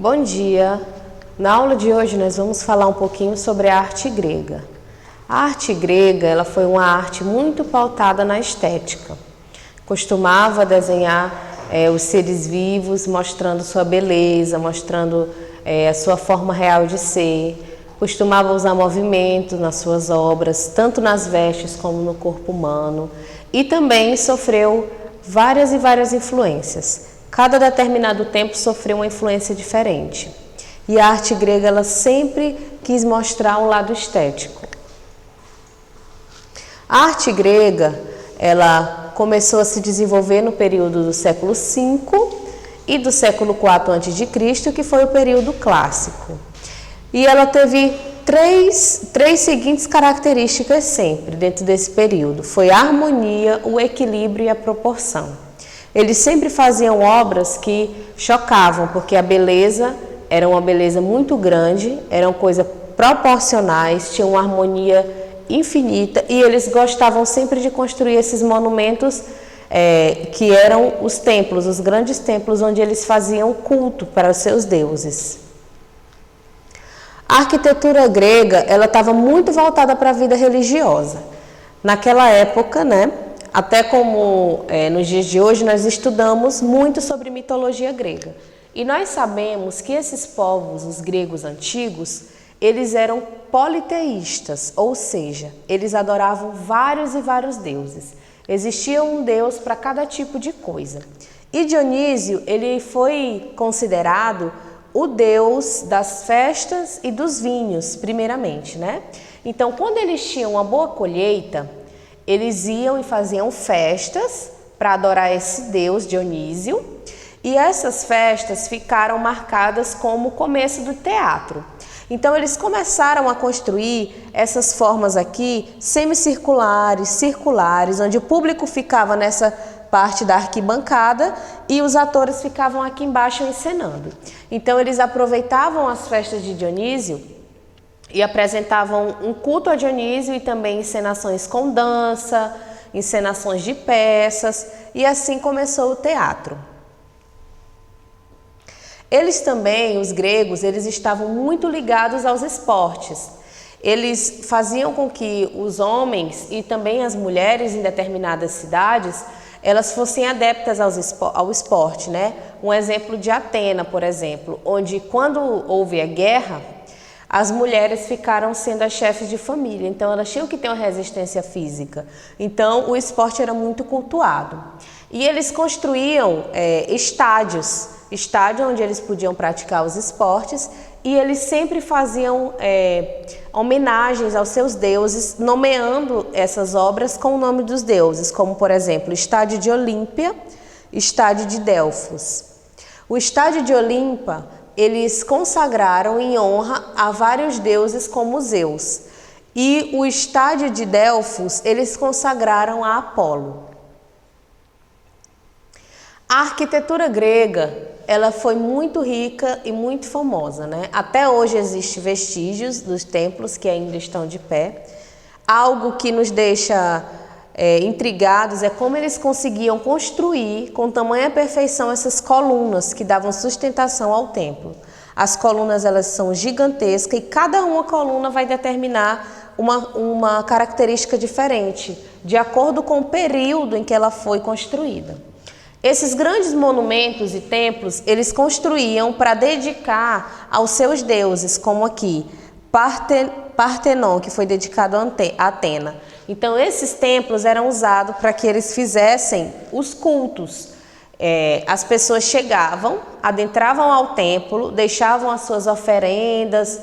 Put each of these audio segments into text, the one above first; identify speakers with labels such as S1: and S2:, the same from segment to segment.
S1: Bom dia! Na aula de hoje nós vamos falar um pouquinho sobre a arte grega. A arte grega ela foi uma arte muito pautada na estética. Costumava desenhar os seres vivos, mostrando sua beleza, mostrando a sua forma real de ser. Costumava usar movimento nas suas obras, tanto nas vestes como no corpo humano. E também sofreu várias e várias influências. Cada determinado tempo sofreu uma influência diferente. E a arte grega ela sempre quis mostrar um lado estético. A arte grega ela começou a se desenvolver no período do século V e do século IV a.C., que foi o período clássico. E ela teve três seguintes características sempre dentro desse período. Foi a harmonia, o equilíbrio e a proporção. Eles sempre faziam obras que chocavam, porque a beleza era uma beleza muito grande, eram coisas proporcionais, tinham uma harmonia infinita e eles gostavam sempre de construir esses monumentos que eram os templos, os grandes templos onde eles faziam culto para os seus deuses. A arquitetura grega ela estava muito voltada para a vida religiosa. Naquela época, até como nos dias de hoje, nós estudamos muito sobre mitologia grega. E nós sabemos que esses povos, os gregos antigos, eles eram politeístas, ou seja, eles adoravam vários e vários deuses. Existia um deus para cada tipo de coisa. E Dionísio, ele foi considerado o deus das festas e dos vinhos, primeiramente, Então, quando eles tinham uma boa colheita, eles iam e faziam festas para adorar esse deus Dionísio, e essas festas ficaram marcadas como o começo do teatro. Então eles começaram a construir essas formas aqui semicirculares, circulares, onde o público ficava nessa parte da arquibancada e os atores ficavam aqui embaixo encenando. Então eles aproveitavam as festas de Dionísio e apresentavam um culto a Dionísio e também encenações com dança, encenações de peças, e assim começou o teatro. Eles também, os gregos, eles estavam muito ligados aos esportes. Eles faziam com que os homens e também as mulheres em determinadas cidades, elas fossem adeptas ao esporte, Um exemplo de Atena, por exemplo, onde quando houve a guerra, as mulheres ficaram sendo as chefes de família, então elas tinham que ter uma resistência física. Então o esporte era muito cultuado. E eles construíam estádios onde eles podiam praticar os esportes, e eles sempre faziam homenagens aos seus deuses, nomeando essas obras com o nome dos deuses, como por exemplo, Estádio de Olímpia, Estádio de Delfos. O Estádio de Olímpia eles consagraram em honra a vários deuses como Zeus. E o estádio de Delfos, eles consagraram a Apolo. A arquitetura grega, ela foi muito rica e muito famosa, Até hoje existem vestígios dos templos que ainda estão de pé. Algo que nos deixa intrigados é como eles conseguiam construir com tamanha perfeição essas colunas que davam sustentação ao templo. As colunas elas são gigantescas e cada uma coluna vai determinar uma característica diferente, de acordo com o período em que ela foi construída. Esses grandes monumentos e templos, eles construíam para dedicar aos seus deuses, como aqui, Partenon, que foi dedicado a Atena. Então, esses templos eram usados para que eles fizessem os cultos. As pessoas chegavam, adentravam ao templo, deixavam as suas oferendas,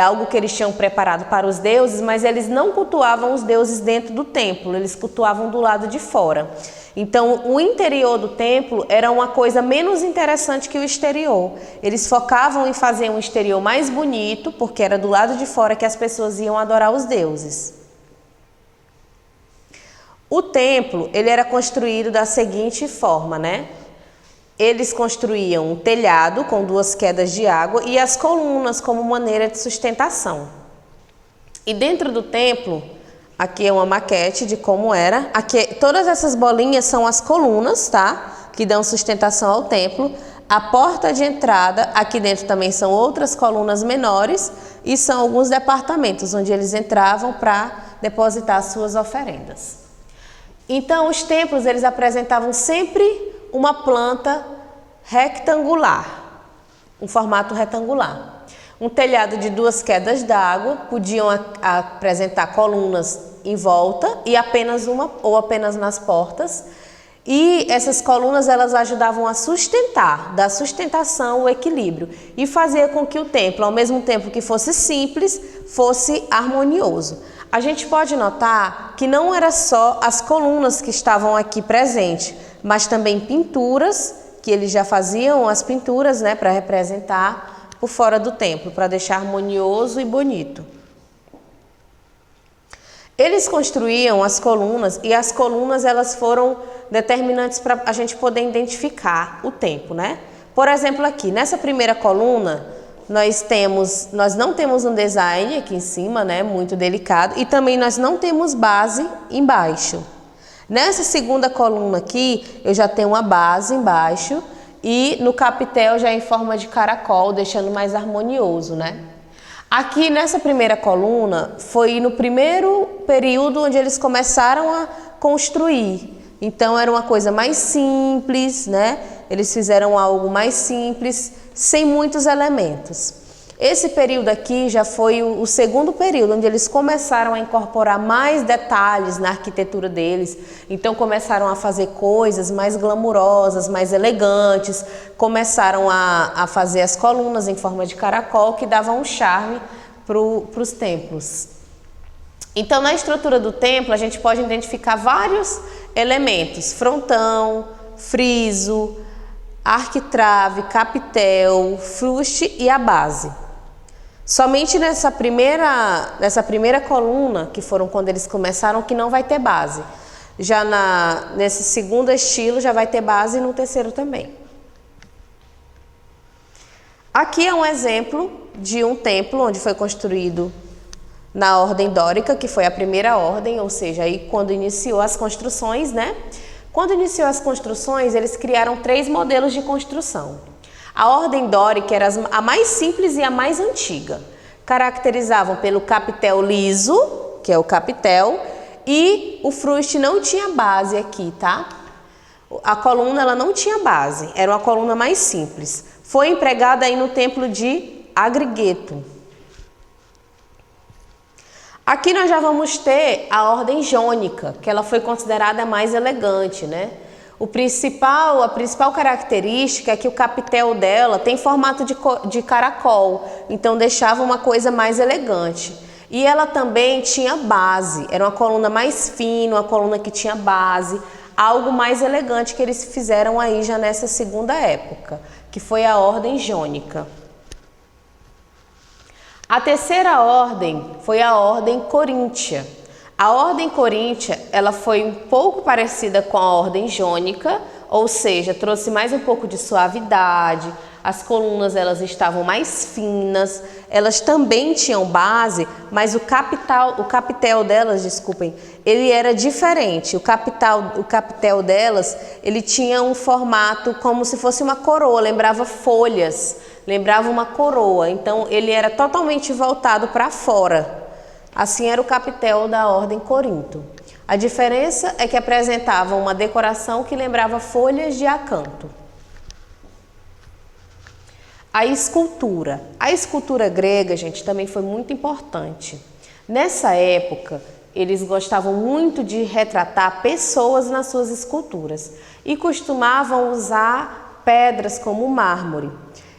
S1: algo que eles tinham preparado para os deuses, mas eles não cultuavam os deuses dentro do templo, eles cultuavam do lado de fora. Então, o interior do templo era uma coisa menos interessante que o exterior. Eles focavam em fazer um exterior mais bonito, porque era do lado de fora que as pessoas iam adorar os deuses. O templo, ele era construído da seguinte forma, Eles construíam um telhado com 2 quedas de água e as colunas como maneira de sustentação. E dentro do templo, aqui é uma maquete de como era. Aqui, todas essas bolinhas são as colunas, que dão sustentação ao templo. a porta de entrada, aqui dentro também são outras colunas menores e são alguns departamentos onde eles entravam para depositar suas oferendas. Então, os templos eles apresentavam sempre uma planta retangular, um formato retangular. Um telhado de 2 quedas d'água, podiam apresentar colunas em volta e apenas uma ou apenas nas portas. E essas colunas elas ajudavam a sustentar, dar sustentação, o equilíbrio e fazer com que o templo, ao mesmo tempo que fosse simples, fosse harmonioso. A gente pode notar que não era só as colunas que estavam aqui presentes, mas também pinturas, que eles já faziam as pinturas, né, para representar por fora do templo, para deixar harmonioso e bonito. Eles construíam as colunas e as colunas elas foram determinantes para a gente poder identificar o templo, né? Por exemplo, aqui nessa primeira coluna nós não temos um design aqui em cima, né? Muito delicado, e também nós não temos base embaixo. Nessa segunda coluna aqui eu já tenho uma base embaixo e no capitel já em forma de caracol, deixando mais harmonioso, né? Aqui nessa primeira coluna foi no primeiro período onde eles começaram a construir. Então era uma coisa mais simples, né? Eles fizeram algo mais simples, sem muitos elementos. Esse período aqui já foi o segundo período, onde eles começaram a incorporar mais detalhes na arquitetura deles. Então começaram a fazer coisas mais glamurosas, mais elegantes, começaram a fazer as colunas em forma de caracol, que davam um charme para os templos. Então na estrutura do templo a gente pode identificar vários elementos: frontão, friso, arquitrave, capitel, fuste e a base. Somente nessa primeira coluna, que foram quando eles começaram, que não vai ter base. Já nesse segundo estilo já vai ter base e no terceiro também. Aqui é um exemplo de um templo onde foi construído na ordem dórica, que foi a primeira ordem, ou seja, aí quando iniciou as construções, né? Quando iniciou as construções, eles criaram 3 modelos de construção. A ordem dórica era a mais simples e a mais antiga. Caracterizavam pelo capitel liso, que é o capitel, e o fruste não tinha base aqui, tá? A coluna ela não tinha base, era uma coluna mais simples. Foi empregada aí no templo de Agrigeto. Aqui nós já vamos ter a ordem jônica, que ela foi considerada a mais elegante, né? A principal característica é que o capitel dela tem formato de caracol, então deixava uma coisa mais elegante. E ela também tinha base, era uma coluna mais fina, uma coluna que tinha base, algo mais elegante que eles fizeram aí já nessa segunda época, que foi a ordem jônica. A terceira ordem foi a ordem coríntia. A ordem coríntia, ela foi um pouco parecida com a ordem jônica, ou seja, trouxe mais um pouco de suavidade, as colunas elas estavam mais finas, elas também tinham base, mas o capitel delas, desculpem, ele era diferente. O capitel delas, ele tinha um formato como se fosse uma coroa, lembrava folhas, lembrava uma coroa, então ele era totalmente voltado para fora. Assim era o capitel da ordem Corinto. A diferença é que apresentava uma decoração que lembrava folhas de acanto. A escultura. A escultura grega, gente, também foi muito importante. Nessa época, eles gostavam muito de retratar pessoas nas suas esculturas e costumavam usar pedras como mármore.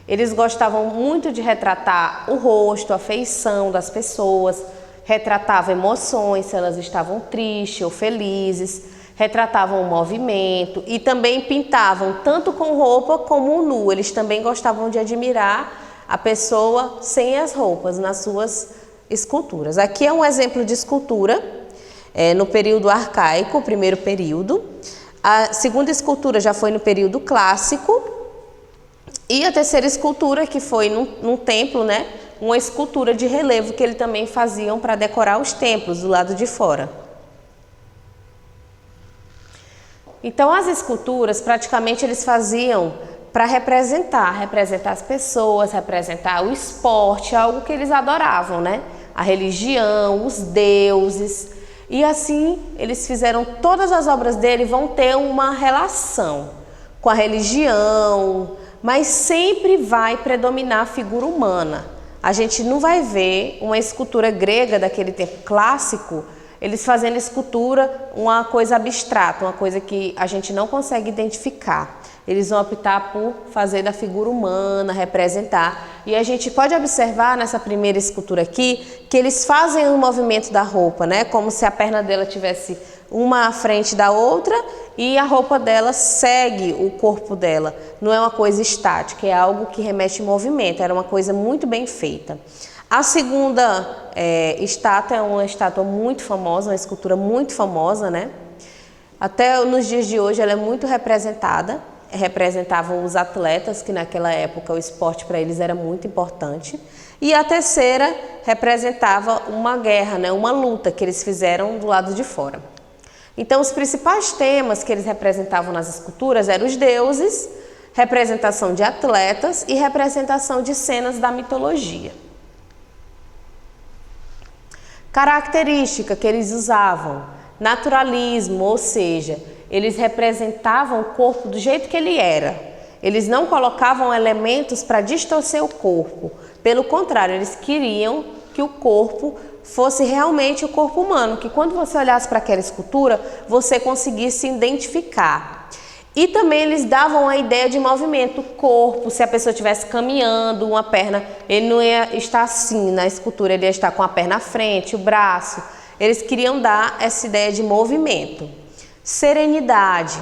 S1: Eles gostavam muito de retratar o rosto, a feição das pessoas, retratavam emoções, se elas estavam tristes ou felizes, retratavam o movimento e também pintavam tanto com roupa como nu. Eles também gostavam de admirar a pessoa sem as roupas nas suas esculturas. Aqui é um exemplo de escultura no período arcaico, o primeiro período. A segunda escultura já foi no período clássico. E a terceira escultura, que foi num templo, né? Uma escultura de relevo que eles também faziam para decorar os templos do lado de fora. Então, as esculturas, praticamente, eles faziam para representar as pessoas, representar o esporte, algo que eles adoravam, né? A religião, os deuses. E assim, eles fizeram, todas as obras dele vão ter uma relação com a religião, mas sempre vai predominar a figura humana. A gente não vai ver uma escultura grega daquele tempo clássico, eles fazendo escultura uma coisa abstrata, uma coisa que a gente não consegue identificar. Eles vão optar por fazer da figura humana, representar. E a gente pode observar nessa primeira escultura aqui, que eles fazem o movimento da roupa, né? Como se a perna dela tivesse uma à frente da outra e a roupa dela segue o corpo dela. Não é uma coisa estática, é algo que remete em movimento, era uma coisa muito bem feita. A segunda estátua é uma estátua muito famosa, uma escultura muito famosa, né? Até nos dias de hoje ela é muito representada, representavam os atletas, que naquela época o esporte para eles era muito importante. E a terceira representava uma guerra, né? Uma luta que eles fizeram do lado de fora. Então os principais temas que eles representavam nas esculturas eram os deuses, representação de atletas e representação de cenas da mitologia. Característica que eles usavam, naturalismo, ou seja, eles representavam o corpo do jeito que ele era. Eles não colocavam elementos para distorcer o corpo. Pelo contrário, eles queriam que o corpo fosse realmente o corpo humano, que quando você olhasse para aquela escultura, você conseguisse identificar. E também eles davam a ideia de movimento, o corpo, se a pessoa estivesse caminhando, uma perna, ele não ia estar assim na escultura, ele ia estar com a perna à frente, o braço. Eles queriam dar essa ideia de movimento. Serenidade.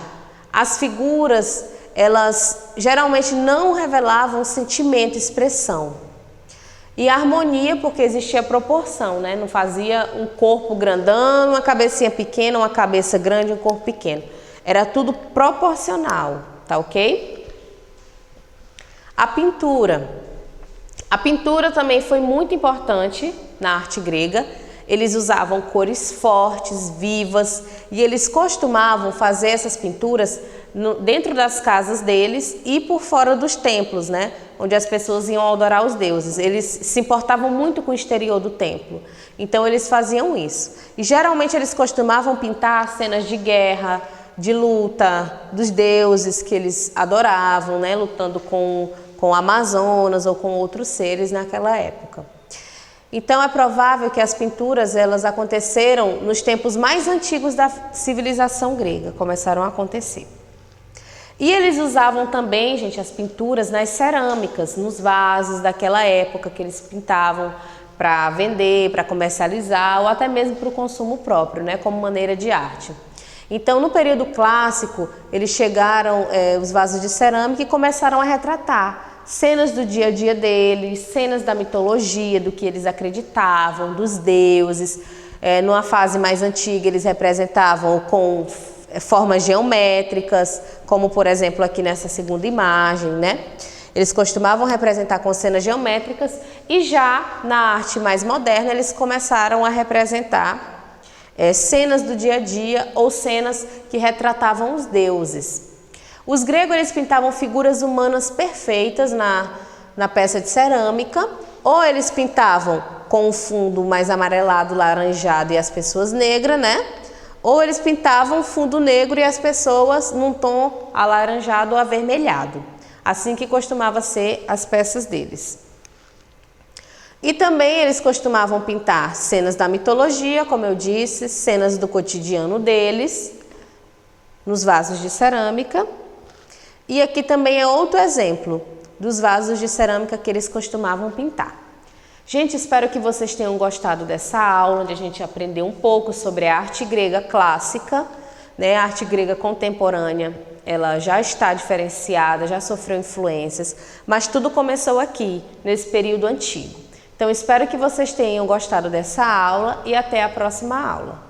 S1: As figuras, elas geralmente não revelavam sentimento, expressão. E harmonia, porque existia proporção, né? Não fazia um corpo grandão, uma cabecinha pequena, uma cabeça grande, um corpo pequeno. Era tudo proporcional, tá ok? A pintura. A pintura também foi muito importante na arte grega. Eles usavam cores fortes, vivas, e eles costumavam fazer essas pinturas dentro das casas deles e por fora dos templos, né? Onde as pessoas iam adorar os deuses. Eles se importavam muito com o exterior do templo, então eles faziam isso. E geralmente eles costumavam pintar cenas de guerra, de luta, dos deuses que eles adoravam, né? Lutando com Amazonas ou com outros seres naquela época. Então é provável que as pinturas elas aconteceram nos tempos mais antigos da civilização grega, começaram a acontecer. E eles usavam também, gente, as pinturas nas cerâmicas, nos vasos daquela época que eles pintavam para vender, para comercializar ou até mesmo para o consumo próprio, né, como maneira de arte. Então, no período clássico, eles chegaram, os vasos de cerâmica, e começaram a retratar cenas do dia a dia deles, cenas da mitologia, do que eles acreditavam, dos deuses. Numa fase mais antiga, eles representavam com formas geométricas, como por exemplo aqui nessa segunda imagem, né? Eles costumavam representar com cenas geométricas e já na arte mais moderna eles começaram a representar cenas do dia a dia ou cenas que retratavam os deuses. Os gregos eles pintavam figuras humanas perfeitas na peça de cerâmica, ou eles pintavam com um fundo mais amarelado, laranjado e as pessoas negras, né? Ou eles pintavam fundo negro e as pessoas num tom alaranjado ou avermelhado. Assim que costumava ser as peças deles. E também eles costumavam pintar cenas da mitologia, como eu disse, cenas do cotidiano deles, nos vasos de cerâmica. E aqui também é outro exemplo dos vasos de cerâmica que eles costumavam pintar. Gente, espero que vocês tenham gostado dessa aula, onde a gente aprendeu um pouco sobre a arte grega clássica, né? A arte grega contemporânea, ela já está diferenciada, já sofreu influências, mas tudo começou aqui, nesse período antigo. Então, espero que vocês tenham gostado dessa aula e até a próxima aula.